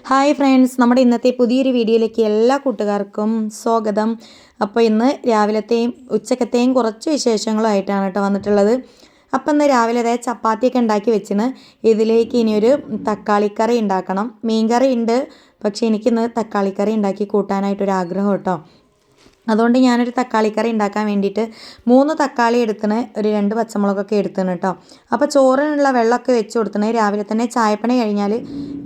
Hi friends, നമ്മുടെ ഇന്നത്തെ പുതിയൊരു വീഡിയോയിലേക്ക് എല്ലാ കൂട്ടുകാർക്കും സ്വാഗതം. അപ്പോൾ ഇന്ന് രാവിലത്തെയും ഉച്ചക്കത്തെയും കുറച്ച് വിശേഷങ്ങളുമായിട്ടാണ് കേട്ടോ വന്നിട്ടുള്ളത്. അപ്പം ഇന്ന് രാവിലെ അതായത് ചപ്പാത്തിയൊക്കെ ഉണ്ടാക്കി വെച്ചിന്. ഇതിലേക്ക് ഇനിയൊരു തക്കാളിക്കറി ഉണ്ടാക്കണം. മീൻകറി ഉണ്ട്, പക്ഷേ എനിക്കിന്ന് തക്കാളിക്കറി ഉണ്ടാക്കി കൂട്ടാനായിട്ടൊരു ആഗ്രഹം കേട്ടോ. അതുകൊണ്ട് ഞാനൊരു തക്കാളിക്കറി ഉണ്ടാക്കാൻ വേണ്ടിയിട്ട് 3 തക്കാളി എടുത്തിന്, ഒരു 2 പച്ചമുളകൊക്കെ എടുത്തിന് കേട്ടോ. അപ്പോൾ ചോറിനുള്ള വെള്ളമൊക്കെ വെച്ച് കൊടുത്തിന്. രാവിലെ തന്നെ ചായപ്പണി കഴിഞ്ഞാൽ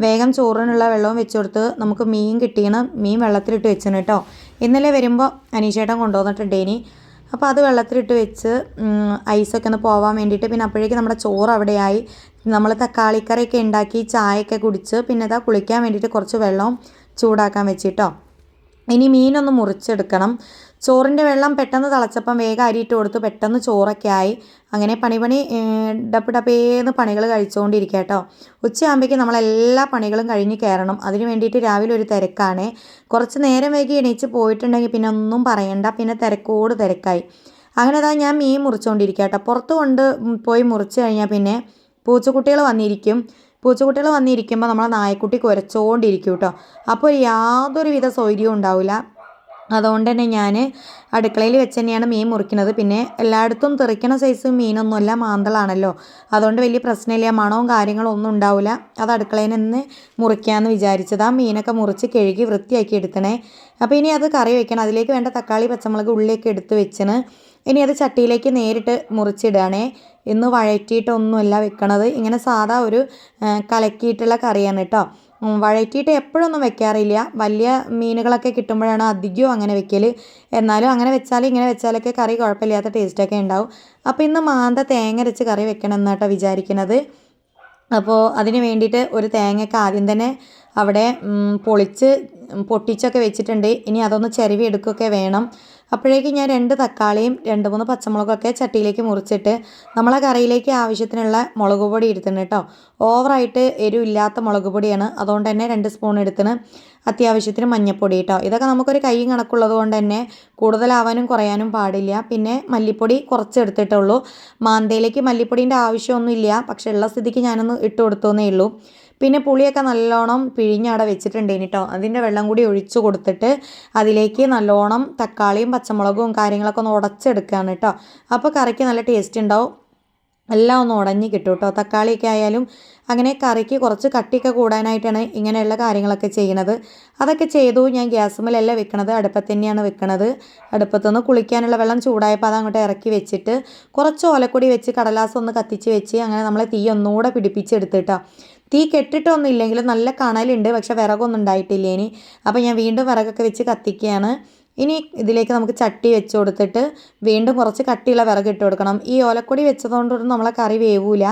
വേഗം ചോറിനുള്ള വെള്ളവും വെച്ച് കൊടുത്ത് നമുക്ക് മീൻ കിട്ടിയാണ്. മീൻ വെള്ളത്തിലിട്ട് വെച്ചിന് കേട്ടോ. ഇന്നലെ വരുമ്പോൾ അനീഷേട്ടൻ കൊണ്ടുവന്നിട്ടുണ്ടേനി. അപ്പോൾ അത് വെള്ളത്തിലിട്ട് വെച്ച് ഐസൊക്കെ ഒന്ന് പോകാൻ വേണ്ടിയിട്ട്. പിന്നെ അപ്പോഴേക്കും നമ്മുടെ ചോറ് അവിടെയായി. നമ്മൾ തക്കാളിക്കറിയൊക്കെ ഉണ്ടാക്കി ചായയൊക്കെ കുടിച്ച് പിന്നെ ഇതാ കുളിക്കാൻ വേണ്ടിയിട്ട് കുറച്ച് വെള്ളവും ചൂടാക്കാൻ വെച്ചിട്ടോ. ഇനി മീനൊന്ന് മുറിച്ചെടുക്കണം. ചോറിൻ്റെ വെള്ളം പെട്ടെന്ന് തിളച്ചപ്പം വേഗം അരിയിട്ട് കൊടുത്ത് പെട്ടെന്ന് ചോറൊക്കെ ആയി. അങ്ങനെ ഡപ്പ് ഡപ്പേന്ന് പണികൾ കഴിച്ചുകൊണ്ടിരിക്കുക കേട്ടോ. ഉച്ചയാകുമ്പോഴേക്കും നമ്മളെല്ലാ പണികളും കഴിഞ്ഞ് കയറണം. അതിന് വേണ്ടിയിട്ട് രാവിലെ ഒരു തിരക്കാണ്. കുറച്ച് നേരം വൈകി എണീച്ച് പോയിട്ടുണ്ടെങ്കിൽ പിന്നെ ഒന്നും പറയണ്ട, പിന്നെ തിരക്കോട് തിരക്കായി. അങ്ങനെ അതാ ഞാൻ മീൻ മുറിച്ചുകൊണ്ടിരിക്കുക കേട്ടോ. പുറത്ത് കൊണ്ട് പോയി മുറിച്ച് കഴിഞ്ഞാൽ പിന്നെ പൂച്ചക്കുട്ടികൾ വന്നിരിക്കുമ്പോൾ നമ്മളെ നായക്കുട്ടി കുരച്ചുകൊണ്ടിരിക്കും കേട്ടോ. അപ്പോൾ യാതൊരുവിധ സൗകര്യവും ഉണ്ടാവില്ല. അതുകൊണ്ട് തന്നെ ഞാൻ അടുക്കളയിൽ വെച്ച് തന്നെയാണ് മീൻ മുറിക്കുന്നത്. പിന്നെ എല്ലായിടത്തും തെറിക്കണ സൈസ് മീനൊന്നുമല്ല, മാന്തളാണല്ലോ. അതുകൊണ്ട് വലിയ പ്രശ്നമില്ല, മണവും കാര്യങ്ങളും ഒന്നും ഉണ്ടാവില്ല. അത് അടുക്കളയിൽ നിന്ന് മുറിക്കാമെന്ന് വിചാരിച്ചത്. ആ മീനൊക്കെ മുറിച്ച് കഴുകി വൃത്തിയാക്കി എടുക്കണേ. അപ്പോൾ ഇനി അത് കറി വെക്കണം. അതിലേക്ക് വേണ്ട തക്കാളി, പച്ചമുളക്, ഉള്ളിയൊക്കെ എടുത്ത് വെച്ചിന്. ഇനി അത് ചട്ടിയിലേക്ക് നേരിട്ട് മുറിച്ചിടുകയാണേ. ഇന്ന് വഴറ്റിയിട്ടൊന്നുമല്ല വെക്കണത്, ഇങ്ങനെ സാധാ ഒരു കലക്കിയിട്ടുള്ള കറിയാണ് കേട്ടോ. വഴറ്റിയിട്ട് എപ്പോഴൊന്നും വെക്കാറില്ല. വലിയ മീനുകളൊക്കെ കിട്ടുമ്പോഴാണ് അധികവും അങ്ങനെ വെക്കൽ. എന്നാലും അങ്ങനെ ഇങ്ങനെ വെച്ചാലൊക്കെ കറി കുഴപ്പമില്ലാത്ത ടേസ്റ്റൊക്കെ ഉണ്ടാവും. അപ്പോൾ ഇന്ന് മാന്ത തേങ്ങ അരച്ച് കറി വെക്കണം എന്നാട്ടോ വിചാരിക്കുന്നത്. അപ്പോൾ അതിന് വേണ്ടിയിട്ട് ഒരു തേങ്ങയൊക്കെ ആദ്യം തന്നെ അവിടെ പൊട്ടിച്ചൊക്കെ വെച്ചിട്ടുണ്ട്. ഇനി അതൊന്ന് ചിരവി എടുക്കുകയൊക്കെ വേണം. അപ്പോഴേക്കും ഞാൻ 2 തക്കാളിയും 2-3 പച്ചമുളകൊക്കെ ചട്ടിയിലേക്ക് മുറിച്ചിട്ട് നമ്മളെ കറിയിലേക്ക് ആവശ്യത്തിനുള്ള മുളക് പൊടി എടുത്തിന് കേട്ടോ. ഓവറായിട്ട് എരിവില്ലാത്ത മുളക് പൊടിയാണ്, അതുകൊണ്ട് തന്നെ 2 സ്പൂൺ എടുത്തിന്. അത്യാവശ്യത്തിന് മഞ്ഞൾപ്പൊടി കേട്ടോ. ഇതൊക്കെ നമുക്കൊരു കൈ കണക്കുള്ളത് കൊണ്ട് തന്നെ കൂടുതലാവാനും കുറയാനും പാടില്ല. പിന്നെ മല്ലിപ്പൊടി കുറച്ച് എടുത്തിട്ടുള്ളൂ. മാന്തയിലേക്ക് മല്ലിപ്പൊടീൻ്റെ ആവശ്യമൊന്നുമില്ല, പക്ഷെ ഉള്ള സ്ഥിതിക്ക് ഞാനൊന്ന് ഇട്ട് കൊടുത്തേ ഉള്ളൂ. പിന്നെ പുളിയൊക്കെ നല്ലോണം പിഴിഞ്ഞവിടെ വെച്ചിട്ടുണ്ടേനി കേട്ടോ. അതിൻ്റെ വെള്ളം കൂടി ഒഴിച്ചു കൊടുത്തിട്ട് അതിലേക്ക് നല്ലോണം തക്കാളിയും പച്ചമുളകും കാര്യങ്ങളൊക്കെ ഒന്ന് ഉടച്ചെടുക്കുകയാണ് കേട്ടോ. അപ്പോൾ കറിക്ക് നല്ല ടേസ്റ്റ് ഉണ്ടാവും. എല്ലാം ഒന്ന് ഉടഞ്ഞ് കിട്ടും കേട്ടോ. തക്കാളിയൊക്കെ ആയാലും അങ്ങനെ കറിക്ക് കുറച്ച് കട്ടിയൊക്കെ കൂടാനായിട്ടാണ് ഇങ്ങനെയുള്ള കാര്യങ്ങളൊക്കെ ചെയ്യണത്. അതൊക്കെ ചെയ്തു. ഞാൻ ഗ്യാസുമ്മലല്ല വെക്കണത്, അടുപ്പത്ത് തന്നെയാണ് വെക്കണത്. അടുപ്പത്തുനിന്ന് കുളിക്കാനുള്ള വെള്ളം ചൂടായപ്പോൾ അതങ്ങോട്ട് ഇറക്കി വെച്ചിട്ട് കുറച്ച് ഓലക്കൊടി വെച്ച് കടലാസം ഒന്ന് കത്തിച്ച് വെച്ച് അങ്ങനെ നമ്മൾ തീ ഒന്നുകൂടെ പിടിപ്പിച്ചെടുത്തിട്ടോ. തീ കെട്ടിട്ടൊന്നും ഇല്ലെങ്കിലും നല്ല കണലുണ്ട്, പക്ഷെ വിറകൊന്നും ഉണ്ടായിട്ടില്ല ഇനി. അപ്പോൾ ഞാൻ വീണ്ടും വിറകൊക്കെ വെച്ച് കത്തിക്കുകയാണ്. ഇനി ഇതിലേക്ക് നമുക്ക് ചട്ടി വെച്ച് കൊടുത്തിട്ട് വീണ്ടും കുറച്ച് കട്ടിയുള്ള വിറക് ഇട്ട് കൊടുക്കണം. ഈ ഓലക്കൊടി വെച്ചതുകൊണ്ടൊന്നും നമ്മളെ കറി വേവൂല.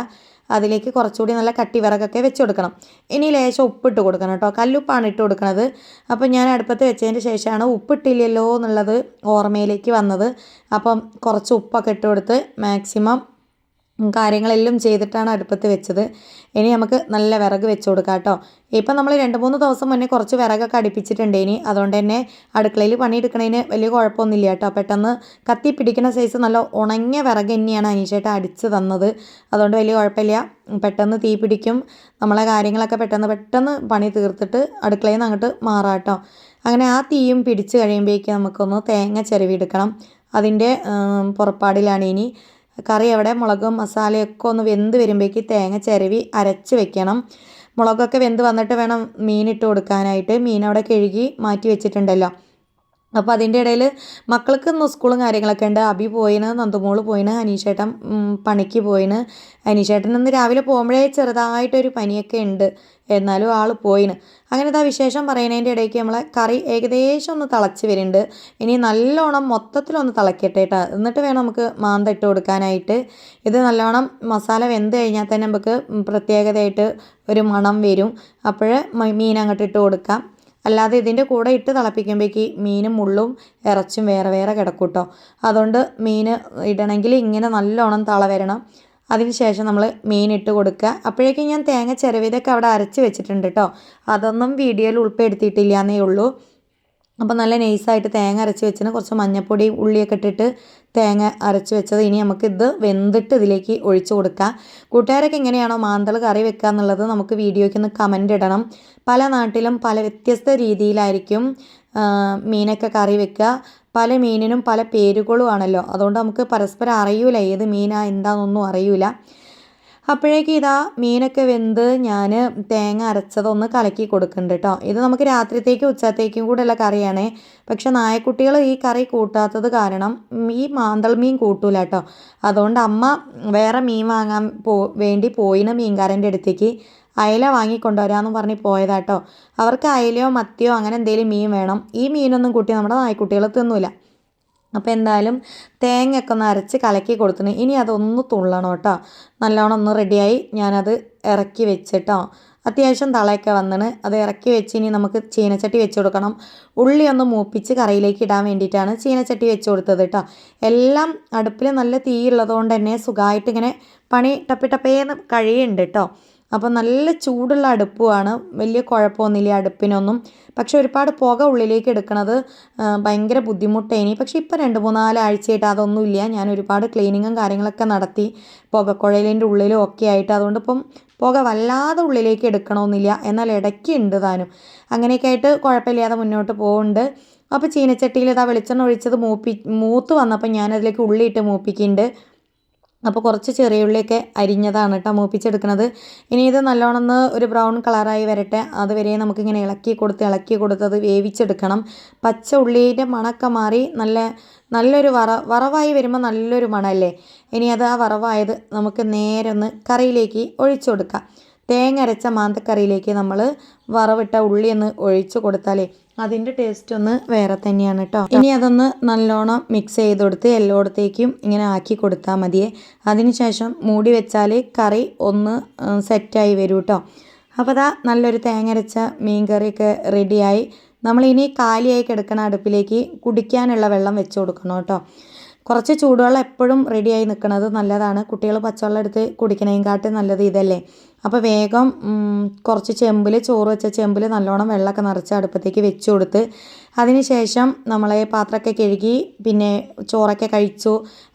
അതിലേക്ക് കുറച്ചുകൂടി നല്ല കട്ടി വിറകൊക്കെ വെച്ച് കൊടുക്കണം. ഇനി ലേശം ഉപ്പിട്ട് കൊടുക്കണം കേട്ടോ. കല്ലുപ്പാണ് ഇട്ട് കൊടുക്കുന്നത്. അപ്പോൾ ഞാൻ അടുപ്പത്ത് വെച്ചതിന് ശേഷമാണ് ഉപ്പിട്ടില്ലല്ലോ എന്നുള്ളത് ഓർമ്മയിലേക്ക് വന്നത്. അപ്പം കുറച്ച് ഉപ്പൊക്കെ ഇട്ട് കൊടുത്ത് മാക്സിമം കാര്യങ്ങളെല്ലാം ചെയ്തിട്ടാണ് അടുപ്പത്ത് വെച്ചത്. ഇനി നമുക്ക് നല്ല വിറക് വെച്ച് കൊടുക്കാം കേട്ടോ. ഇപ്പം നമ്മൾ 2-3 ദിവസം മുന്നേ കുറച്ച് വിറകൊക്കെ അടുപ്പിച്ചിട്ടുണ്ട്. ഇനി അതുകൊണ്ട് തന്നെ അടുക്കളയിൽ പണിയെടുക്കണതിന് വലിയ കുഴപ്പമൊന്നുമില്ല കേട്ടോ. പെട്ടെന്ന് കത്തി പിടിക്കുന്ന സൈസ് നല്ല ഉണങ്ങിയ വിറക് തന്നെയാണ് അനീഷേട്ട അടിച്ച് തന്നത്. അതുകൊണ്ട് വലിയ കുഴപ്പമില്ല, പെട്ടെന്ന് തീ പിടിക്കും. നമ്മളെ കാര്യങ്ങളൊക്കെ പെട്ടെന്ന് പണി തീർത്തിട്ട് അടുക്കളയിൽ നിന്ന് അങ്ങോട്ട് മാറാം കേട്ടോ. അങ്ങനെ ആ തീയും പിടിച്ച് കഴിയുമ്പോഴേക്കും നമുക്കൊന്ന് തേങ്ങ ചിരവിയെടുക്കണം. അതിൻ്റെ പുറപ്പാടിലാണ് ഇനി. കറി അവിടെ മുളകും മസാലയൊക്കെ ഒന്ന് വെന്ത് വരുമ്പോഴേക്ക് തേങ്ങ ചിരവി അരച്ച് വെക്കണം. മുളകൊക്കെ വെന്ത് വന്നിട്ട് വേണം മീനിട്ട് കൊടുക്കാനായിട്ട്. മീൻ അവിടെ കഴുകി മാറ്റി വെച്ചിട്ടുണ്ടല്ലോ. അപ്പോൾ അതിൻ്റെ ഇടയിൽ മക്കൾക്ക് ഇന്ന് സ്കൂളും കാര്യങ്ങളൊക്കെ ഉണ്ട്. അബി പോയിന്, നന്ദുമോള് പോയിന്, അനീഷേട്ടൻ പണിക്ക് പോയിന്. അനീഷേട്ടൻ ഇന്ന് രാവിലെ പോകുമ്പോഴേ ചെറുതായിട്ടൊരു പനിയൊക്കെ ഉണ്ട്, എന്നാലും ആൾ പോയിന്. അങ്ങനെ ഇതാ വിശേഷം പറയുന്നതിൻ്റെ ഇടയ്ക്ക് നമ്മളെ കറി ഏകദേശം ഒന്ന് തിളച്ച് വരുന്നുണ്ട്. ഇനി നല്ലോണം മൊത്തത്തിലൊന്ന് തിളക്കട്ടെ കേട്ടോ. എന്നിട്ട് വേണം നമുക്ക് മാന്ത ഇട്ട് കൊടുക്കാനായിട്ട്. ഇത് നല്ലോണം മസാല വെന്ത് കഴിഞ്ഞാൽ തന്നെ നമുക്ക് പ്രത്യേകതയായിട്ട് ഒരു മണം വരും. അപ്പോൾ മീൻ അങ്ങോട്ട് ഇട്ട് കൊടുക്കാം. അല്ലാതെ ഇതിൻ്റെ കൂടെ ഇട്ട് തിളപ്പിക്കുമ്പോഴേക്ക് മീനും മുള്ളും ഇറച്ചും വേറെ വേറെ കിടക്കും കേട്ടോ. അതുകൊണ്ട് മീൻ ഇടണമെങ്കിൽ ഇങ്ങനെ നല്ലോണം തള വരണം. അതിന് ശേഷം നമ്മൾ മീൻ ഇട്ട് കൊടുക്കുക. അപ്പോഴേക്കും ഞാൻ തേങ്ങ ചിരവിയതൊക്കെ അവിടെ അരച്ച് വെച്ചിട്ടുണ്ട് കേട്ടോ. അതൊന്നും വീഡിയോയിൽ ഉൾപ്പെടുത്തിയിട്ടില്ല എന്നേ ഉള്ളൂ. അപ്പോൾ നല്ല നൈസായിട്ട് തേങ്ങ അരച്ച് വെച്ചിന് കുറച്ച് മഞ്ഞൾപ്പൊടി ഉള്ളിയൊക്കെ ഇട്ടിട്ട് തേങ്ങ അരച്ച് വെച്ചത്. ഇനി നമുക്കിത് വെന്തിട്ട് ഇതിലേക്ക് ഒഴിച്ചു കൊടുക്കാം. കൂട്ടുകാരൊക്കെ എങ്ങനെയാണോ മാന്തൾ കറി വെക്കുക എന്നുള്ളത് നമുക്ക് വീഡിയോയ്ക്ക് ഒന്ന് കമൻ്റ് ഇടണം. പല നാട്ടിലും പല വ്യത്യസ്ത രീതിയിലായിരിക്കും മീനൊക്കെ കറി വെക്കുക. പല മീനിനും പല പേരുകളും ആണല്ലോ, അതുകൊണ്ട് നമുക്ക് പരസ്പരം അറിയൂല ഏത് മീനാ എന്താണെന്നൊന്നും അറിയൂല. അപ്പോഴേക്കും ഇതാ മീനൊക്കെ വെന്ത് ഞാൻ തേങ്ങ അരച്ചതൊന്ന് കലക്കി കൊടുക്കുന്നുണ്ട് കേട്ടോ. ഇത് നമുക്ക് രാത്രിത്തേക്കും ഉച്ചത്തേക്കും കൂടെ ഉള്ള കറിയാണേ. പക്ഷെ നായക്കുട്ടികൾ ഈ കറി കൂട്ടാത്തത് കാരണം ഈ മാന്തൾ മീൻ കൂട്ടൂല കേട്ടോ. അതുകൊണ്ട് അമ്മ വേറെ മീൻ വാങ്ങാൻ വേണ്ടി പോയിന് മീൻകാരൻ്റെ അടുത്തേക്ക്. അയല വാങ്ങിക്കൊണ്ടുവരാമെന്ന് പറഞ്ഞ് പോയതാട്ടോ. അവർക്ക് അയലയോ മത്തിയോ അങ്ങനെ എന്തെങ്കിലും മീൻ വേണം. ഈ മീനൊന്നും കൂട്ടി നമ്മുടെ നായ്ക്കുട്ടികൾ തിന്നൂല. അപ്പോൾ എന്തായാലും തേങ്ങയൊക്കെ ഒന്ന് അരച്ച് കലക്കി കൊടുത്തിന്. ഇനി അതൊന്ന് തുള്ളണം കേട്ടോ. നല്ലോണം ഒന്ന് റെഡിയായി ഞാനത് ഇറക്കി വെച്ചിട്ടോ. അത്യാവശ്യം തളയൊക്കെ വന്നിന്. അത് ഇറക്കി വെച്ച് ഇനി നമുക്ക് ചീനച്ചട്ടി വെച്ച് കൊടുക്കണം. ഉള്ളി ഒന്ന് മൂപ്പിച്ച് കറിയിലേക്ക് ഇടാൻ വേണ്ടിയിട്ടാണ് ചീനച്ചട്ടി വെച്ച് കൊടുത്തത് കേട്ടോ. എല്ലാം അടുപ്പിൽ നല്ല തീയുള്ളത് കൊണ്ട് തന്നെ സുഖമായിട്ട് ഇങ്ങനെ പണി ടപ്പേന്ന് കഴിയുന്നുണ്ട് കേട്ടോ. അപ്പോൾ നല്ല ചൂടുള്ള അടുപ്പുമാണ്, വലിയ കുഴപ്പമൊന്നുമില്ല അടുപ്പിനൊന്നും. പക്ഷെ ഒരുപാട് പുക ഉള്ളിലേക്ക് എടുക്കണത് ഭയങ്കര ബുദ്ധിമുട്ടേനി. പക്ഷെ ഇപ്പോൾ 2-3-4 ആഴ്ചയായിട്ട് അതൊന്നുമില്ല. ഞാൻ ഒരുപാട് ക്ലീനിങ്ങും കാര്യങ്ങളൊക്കെ നടത്തി പുകക്കുഴലിൻ്റെ ഉള്ളിലും ഒക്കെ ആയിട്ട്. അതുകൊണ്ട് ഇപ്പം പുക വല്ലാതെ ഉള്ളിലേക്ക് എടുക്കണമെന്നില്ല, എന്നാൽ ഇടയ്ക്ക് ഉണ്ട് താനും. അങ്ങനെയൊക്കെ ആയിട്ട് കുഴപ്പമില്ലാതെ മുന്നോട്ട് പോകുന്നുണ്ട്. അപ്പോൾ ചീനച്ചട്ടിയിൽ ഇതാ വെളിച്ചെണ്ണ ഒഴിച്ചത് മൂത്ത് വന്നപ്പോൾ ഞാനതിലേക്ക് ഉള്ളിയിട്ട് മൂപ്പിക്കുന്നുണ്ട്. അപ്പോൾ കുറച്ച് ചെറിയ ഉള്ളിയൊക്കെ അരിഞ്ഞതാണ് കേട്ടോ മൂപ്പിച്ചെടുക്കുന്നത്. ഇനി ഇത് നല്ലോണം ഒന്ന് ഒരു ബ്രൗൺ കളറായി വരട്ടെ. അതുവരെ നമുക്കിങ്ങനെ ഇളക്കി കൊടുത്തത് വേവിച്ചെടുക്കണം. പച്ച ഉള്ളിയുടെ മണമൊക്കെ മാറി നല്ലൊരു വറവായി വരുമ്പോൾ നല്ലൊരു മണമല്ലേ. ഇനി അത് ആ വറവായത് നമുക്ക് നേരെ ഒന്ന് കറിയിലേക്ക് ഒഴിച്ചു കൊടുക്കാം. തേങ്ങ അരച്ച മാന്തക്കറിയിലേക്ക് നമ്മൾ വറവിട്ട ഉള്ളി ഒന്ന് ഒഴിച്ചു കൊടുത്താലേ അതിൻ്റെ ടേസ്റ്റ് ഒന്ന് വേറെ തന്നെയാണ് കേട്ടോ. ഇനി അതൊന്ന് നല്ലോണം മിക്സ് ചെയ്ത് കൊടുത്ത് എല്ലായിടത്തേക്കും ഇങ്ങനെ ആക്കി കൊടുത്താൽ മതിയേ. അതിനുശേഷം മൂടി വെച്ചാൽ കറി ഒന്ന് സെറ്റായി വരും കേട്ടോ. അപ്പോൾ അതാ നല്ലൊരു തേങ്ങ അരച്ച മീൻ കറിയൊക്കെ റെഡിയായി. നമ്മളിനി കാലിയായി കിടക്കുന്ന അടുപ്പിലേക്ക് കുടിക്കാനുള്ള വെള്ളം വെച്ച് കൊടുക്കണം കേട്ടോ. കുറച്ച് ചൂടുവെള്ളം എപ്പോഴും റെഡിയായി നിൽക്കുന്നത് നല്ലതാണ്. കുട്ടികൾ പച്ചവെള്ളം എടുത്ത് കുടിക്കണേക്കാട്ട് നല്ലത് ഇതല്ലേ. അപ്പോൾ വേഗം കുറച്ച് ചോറ് വെച്ച ചെമ്പിൽ നല്ലോണം വെള്ളമൊക്കെ നിറച്ച് അടുപ്പത്തേക്ക് വെച്ച് കൊടുത്ത് അതിന് ശേഷം നമ്മളെ പാത്രമൊക്കെ കഴുകി പിന്നെ ചോറൊക്കെ കഴിച്ചു.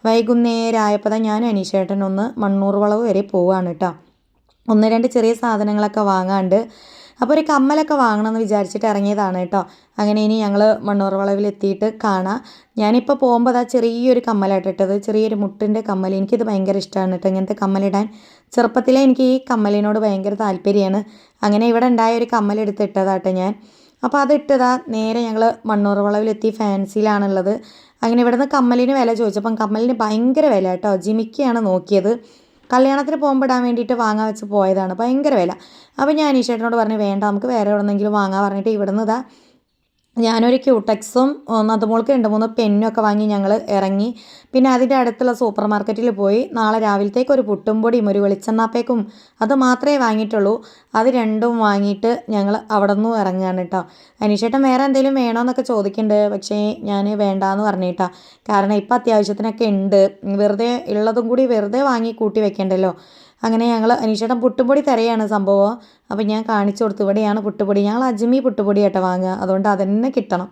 വൈകുന്നേരം ആയപ്പോൾ ഞാനും അനീഷേട്ടനൊന്ന് മണ്ണൂർ വളവ് വരെ പോവുകയാണ് കേട്ടോ. 1-2 ചെറിയ സാധനങ്ങളൊക്കെ വാങ്ങാണ്ട്. അപ്പോൾ ഒരു കമ്മലൊക്കെ വാങ്ങണമെന്ന് വിചാരിച്ചിട്ട് ഇറങ്ങിയതാണ് കേട്ടോ. അങ്ങനെ ഇനി ഞങ്ങൾ മണ്ണൂർ വളവിലെത്തിയിട്ട് കാണാം. ഞാനിപ്പോൾ പോകുമ്പോൾ അതാ ചെറിയൊരു കമ്മലായിട്ട് ഇട്ടത്, ചെറിയൊരു മുട്ടിൻ്റെ കമ്മൽ. എനിക്കിത് ഭയങ്കര ഇഷ്ടമാണ് കേട്ടോ ഇങ്ങനത്തെ കമ്മലിടാൻ. ചെറുപ്പത്തിലേ എനിക്ക് ഈ കമ്മലിനോട് ഭയങ്കര താല്പര്യമാണ്. അങ്ങനെ ഇവിടെ ഉണ്ടായ ഒരു കമ്മലെടുത്ത് ഇട്ടതാട്ടോ ഞാൻ. അപ്പോൾ അതിട്ടതാ നേരെ ഞങ്ങൾ മണ്ണൂർ വളവിലെത്തി. ഫാൻസിയിലാണുള്ളത്. അങ്ങനെ ഇവിടുന്ന് കമ്മലിന് വില ചോദിച്ചപ്പം കമ്മലിന് ഭയങ്കര വില കേട്ടോ. ജിമിക്കിയാണ് നോക്കിയത്. കല്യാണത്തിന് പോകുമ്പോൾ ഇടാൻ വേണ്ടിയിട്ട് വാങ്ങാൻ വെച്ച് പോയതാണ്, ഭയങ്കര വില. അപ്പോൾ ഞാൻ അനീഷേട്ടനോട് പറഞ്ഞു വേണ്ട നമുക്ക് വേറെ എവിടെന്നെങ്കിലും വാങ്ങാൻ പറഞ്ഞിട്ട് ഇവിടുന്ന് ഇതാ ഞാനൊരു ക്യൂടെക്സും അതുപോലൊക്കെ 2-3 പെന്നും ഒക്കെ വാങ്ങി ഞങ്ങൾ ഇറങ്ങി. പിന്നെ അതിൻ്റെ അടുത്തുള്ള സൂപ്പർ മാർക്കറ്റിൽ പോയി നാളെ രാവിലത്തേക്ക് ഒരു പുട്ടും പൊടിയും ഒരു വെളിച്ചെണ്ണാപ്പേക്കും അത് മാത്രമേ വാങ്ങിയിട്ടുള്ളൂ. അത് രണ്ടും വാങ്ങിയിട്ട് ഞങ്ങൾ അവിടെ നിന്നും ഇറങ്ങുകയാണ് കേട്ടോ. അനീഷേട്ടൻ വേറെ എന്തെങ്കിലും വേണമെന്നൊക്കെ ചോദിക്കുന്നുണ്ട്. പക്ഷേ ഞാൻ വേണ്ടാന്ന് പറഞ്ഞിട്ടാ. കാരണം ഇപ്പം അത്യാവശ്യത്തിനൊക്കെ ഉണ്ട്, വെറുതെ ഉള്ളതും കൂടി വെറുതെ വാങ്ങി കൂട്ടി വെക്കണ്ടല്ലോ. അങ്ങനെ ഞങ്ങൾ അനീഷേട്ടൻ പുട്ടുപൊടി തരയാണ് സംഭവം. അപ്പോൾ ഞാൻ കാണിച്ചു കൊടുത്തു ഇവിടെയാണ് പുട്ടുപൊടി. ഞങ്ങൾ അജ്മി പുട്ടുപൊടി ആയിട്ട് വാങ്ങുക, അതുകൊണ്ട് അതന്നെ കിട്ടണം.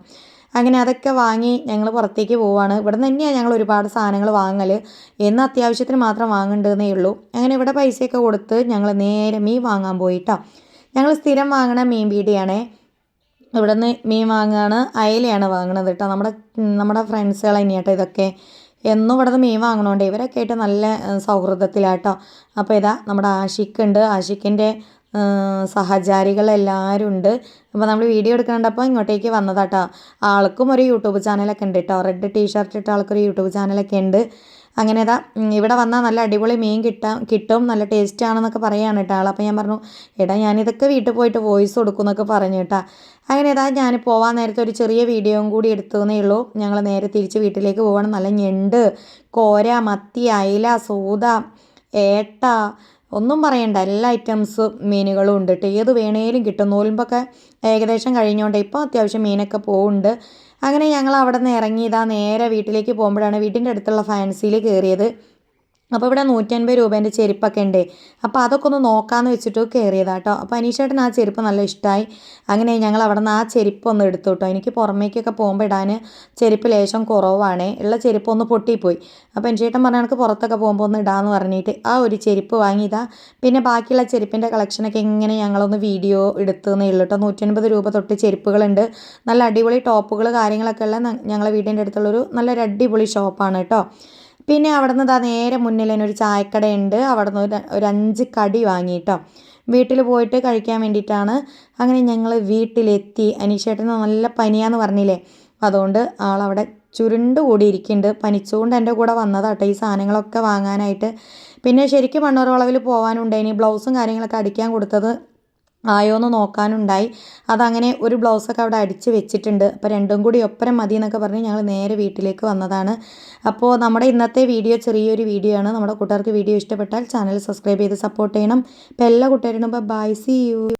അങ്ങനെ അതൊക്കെ വാങ്ങി ഞങ്ങൾ പുറത്തേക്ക് പോവുകയാണ്. ഇവിടെ നിന്ന് തന്നെയാണ് ഞങ്ങൾ ഒരുപാട് സാധനങ്ങൾ വാങ്ങൽ. എന്ന് അത്യാവശ്യത്തിന് മാത്രം വാങ്ങേണ്ടതെന്നേ ഉള്ളൂ. അങ്ങനെ ഇവിടെ പൈസയൊക്കെ കൊടുത്ത് ഞങ്ങൾ നേരെ മീൻ വാങ്ങാൻ പോയിട്ടോ. ഞങ്ങൾ സ്ഥിരം വാങ്ങണ മീൻ പീടിയാണേ. ഇവിടെ നിന്ന് മീൻ വാങ്ങുകയാണ്, അയലയാണ് വാങ്ങണത് കേട്ടോ. നമ്മുടെ ഫ്രണ്ട്സുകൾ തന്നെയാട്ടോ ഇതൊക്കെ. എന്നും ഇവിടെ നിന്ന് മീൻ വാങ്ങണോണ്ട് ഇവരൊക്കെ ആയിട്ട് നല്ല സൗഹൃദത്തിലാട്ടോ. അപ്പോൾ ഇതാ നമ്മുടെ ആഷിക്കുണ്ട്, ആഷിക്കിൻ്റെ സഹചാരികളെല്ലാവരും ഉണ്ട്. അപ്പോൾ നമ്മൾ വീഡിയോ എടുക്കണ്ടപ്പോൾ ഇങ്ങോട്ടേക്ക് വന്നതാട്ടോ. ആൾക്കും ഒരു യൂട്യൂബ് ചാനലൊക്കെ ഉണ്ട് കേട്ടോ. റെഡ് ടീഷർട്ട് ഇട്ട ആൾക്കൊരു യൂട്യൂബ് ചാനലൊക്കെ ഉണ്ട്. അങ്ങനെ ഇതാ ഇവിടെ വന്നാൽ നല്ല അടിപൊളി മീൻ കിട്ടും, നല്ല ടേസ്റ്റ് ആണെന്നൊക്കെ പറയുകയാണ് കേട്ടോ ആൾ. അപ്പോൾ ഞാൻ പറഞ്ഞു എടാ ഞാനിതൊക്കെ വീട്ടിൽ പോയിട്ട് വോയിസ് കൊടുക്കും എന്നൊക്കെ പറഞ്ഞു കേട്ടോ. അങ്ങനെ ഇതാ ഞാൻ പോകാൻ നേരത്തെ ഒരു ചെറിയ വീഡിയോയും കൂടി എടുത്തതേ ഉള്ളൂ. ഞങ്ങൾ നേരെ തിരിച്ച് വീട്ടിലേക്ക് പോകണം. നല്ല ഞണ്ട്, കോര, മത്തി, അയില, സൂത, ഏട്ട ഒന്നും പറയണ്ട എല്ലാ ഐറ്റംസ് മീനുകളും ഉണ്ട് കേട്ടോ. ഏത് വേണേലും കിട്ടും. നോലുമ്പൊക്കെ ഏകദേശം കഴിഞ്ഞോണ്ട് ഇപ്പോൾ അത്യാവശ്യം മീനൊക്കെ പോകുന്നുണ്ട്. അങ്ങനെ ഞങ്ങൾ അവിടെ നിന്ന് ഇറങ്ങിയതാ നേരെ വീട്ടിലേക്ക് പോകുമ്പോഴാണ് വീട്ടിൻ്റെ അടുത്തുള്ള ഫാൻസിയിൽ കയറിയത്. അപ്പോൾ ഇവിടെ 150 രൂപേൻ്റെ ചെരുപ്പൊക്കെ ഉണ്ട്. അപ്പോൾ അതൊക്കെ ഒന്ന് നോക്കാമെന്ന് വെച്ചിട്ട് കയറിയതാണ് കേട്ടോ. അപ്പോൾ അനീഷേട്ടന് ആ ചെരുപ്പ് നല്ല ഇഷ്ടമായി. അങ്ങനെ ഞങ്ങൾ അവിടെ നിന്ന് ആ ചെരുപ്പ് ഒന്ന് എടുത്തു കേട്ടോ. എനിക്ക് പുറമേക്കൊക്കെ പോകുമ്പോൾ ഇടാൻ ചെരുപ്പ് ലേശം കുറവാണ്, ഉള്ള ചെരുപ്പ് ഒന്ന് പൊട്ടിപ്പോയി. അപ്പോൾ അനീഷേട്ടൻ പറഞ്ഞ കണക്ക് പുറത്തൊക്കെ പോകുമ്പോൾ ഒന്ന് ഇടാമെന്ന് പറഞ്ഞിട്ട് ആ ഒരു ചെരുപ്പ് വാങ്ങിയതാ. പിന്നെ ബാക്കിയുള്ള ചെരുപ്പിൻ്റെ കളക്ഷനൊക്കെ ഇങ്ങനെ ഞങ്ങളൊന്ന് വീഡിയോ എടുത്തുന്നേ ഉള്ളൂ കേട്ടോ. 150 രൂപ തൊട്ട് ചെരുപ്പുകളുണ്ട്. നല്ല അടിപൊളി ടോപ്പുകൾ കാര്യങ്ങളൊക്കെ ഉള്ള ഞങ്ങളെ വീടിൻ്റെ അടുത്തുള്ളൊരു നല്ലൊരു അടിപൊളി ഷോപ്പാണ് കേട്ടോ. പിന്നെ അവിടെ നിന്ന് നേരെ മുന്നിൽ തന്നെ ഒരു ചായക്കടയുണ്ട്. അവിടെ നിന്ന് ഒരു 5 കടി വാങ്ങിയിട്ടോ. വീട്ടിൽ പോയിട്ട് കഴിക്കാൻ വേണ്ടിയിട്ടാണ്. അങ്ങനെ ഞങ്ങൾ വീട്ടിലെത്തി. അനീഷേട്ടന് നല്ല പനിയാന്ന് പറഞ്ഞില്ലേ, അതുകൊണ്ട് ആളവിടെ ചുരുണ്ട് കൂടിയിരിക്കുന്നുണ്ട്. പനിച്ചുകൊണ്ട് എൻ്റെ കൂടെ വന്നതാട്ടോ ഈ സാധനങ്ങളൊക്കെ വാങ്ങാനായിട്ട്. പിന്നെ ശരിക്കും മണ്ണൂർ വളവിൽ പോകാനുണ്ടായിനി. ബ്ലൗസും കാര്യങ്ങളൊക്കെ അടിക്കാൻ കൊടുത്തത് ആയോന്ന് നോക്കാനുണ്ടായി. അതങ്ങനെ ഒരു ബ്ലൗസൊക്കെ അവിടെ അടിച്ച് വെച്ചിട്ടുണ്ട്. അപ്പോൾ രണ്ടും കൂടി ഒപ്പരം മതി എന്നൊക്കെ പറഞ്ഞ് ഞങ്ങൾ നേരെ വീട്ടിലേക്ക് വന്നതാണ്. അപ്പോൾ നമ്മുടെ ഇന്നത്തെ വീഡിയോ ചെറിയൊരു വീഡിയോ ആണ്. നമ്മുടെ കൂട്ടുകാർക്ക് വീഡിയോ ഇഷ്ടപ്പെട്ടാൽ ചാനൽ സബ്സ്ക്രൈബ് ചെയ്ത് സപ്പോർട്ട് ചെയ്യണം. അപ്പോൾ എല്ലാ കൂട്ടുകാരും ബൈ, സീ യു.